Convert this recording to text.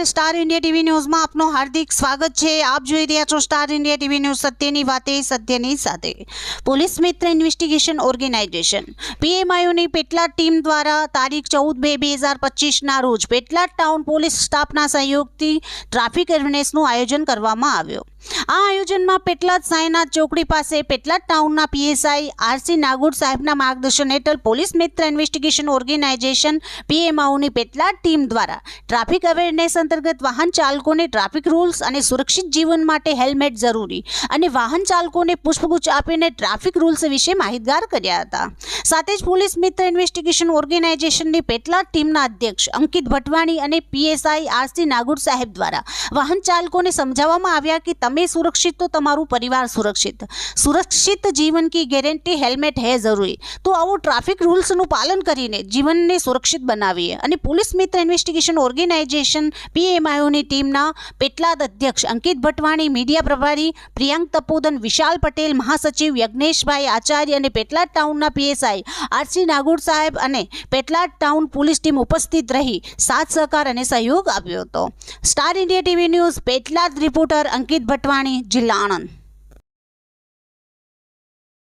Star India TV ન્યૂઝમાં આપનું હાર્દિક સ્વાગત છે। આપ જોઈ રહ્યા છો સ્ટાર ઇન્ડિયા ટીવી ન્યૂઝ, સત્યની વાતે સત્યની સાથે। પોલીસ મિત્ર ઇન્વેસ્ટિગેશન ઓર્ગેનાઇઝેશન પીએમઆઈઓની પેટલાદ ટીમ દ્વારા તારીખ 14/2/2025ના રોજ પેટલાદ ટાઉન પોલીસ સ્ટાફના સહયોગથી ટ્રાફિક અવેરનેસનું આયોજન કરવામાં આવ્યું। આ આયોજનમાં પેટલાદ સાંઈનાથ ચોકડી પાસે પેટલાદ ટાઉનના પીએસઆઈ આરસી નાગોડ સાહેબના માર્ગદર્શન હેઠળ પોલીસ મિત્ર ઇન્વેસ્ટિગેશન ઓર્ગેનાઇઝેશન પીએમઆઈઓની પેટલાદ ટીમ દ્વારા ટ્રાફિક અવેરનેસ અંતર્ગત વાહન ચાલકોને ટ્રાફિક રૂલ્સ અને સુરક્ષિત જીવન માટે હેલ્મેટ જરૂરી અને વાહન ચાલકોને પુષ્પગુચ્છ આપીને ટ્રાફિક રૂલ્સ વિશે માહિતગાર કર્યા હતા। સાથે જ પોલીસ મિત્ર ઇન્વેસ્ટિગેશન ઓર્ગેનાઇઝેશનની પેટલાદ ટીમના અધ્યક્ષ અંકિત ભટવાણી અને પીએસઆઈ આરસી નાગોડ સાહેબ દ્વારા વાહન ચાલકોને સમજાવવામાં આવ્યા કે તમે सुरक्षित तो तमारू परिवार सुरक्षित, सुरक्षित जीवन की गारंटी हेल्मेट है जरूरी। तो आवो ट्राफिक रूल्स नु पालन करीने जीवन ने सुरक्षित बनावीए। અને પોલીસ મિત્ર ઇન્વેસ્ટિગેશન ઓર્ગેનાઇઝેશન પીએમઆઈઓની ટીમના પેટલાદ અધ્યક્ષ અંકિત ભટવાણી, મીડિયા પ્રભારી પ્રિયંક તપોદન, વિશાલ પટેલ, મહાસચિવ યજ્ઞેશભાઈ આચાર્ય અને પેટલાદ ટાઉનના પીએસઆઈ આરસી નાગોડ સાહેબ અને પેટલાદ ટાઉન પોલીસ ટીમ ઉપસ્થિત રહી સાથ સહકાર અને સહયોગ આપ્યો હતો। Star India TV News Petlad reporter Ankit Bhatwani, જિલ્લા આણંદ।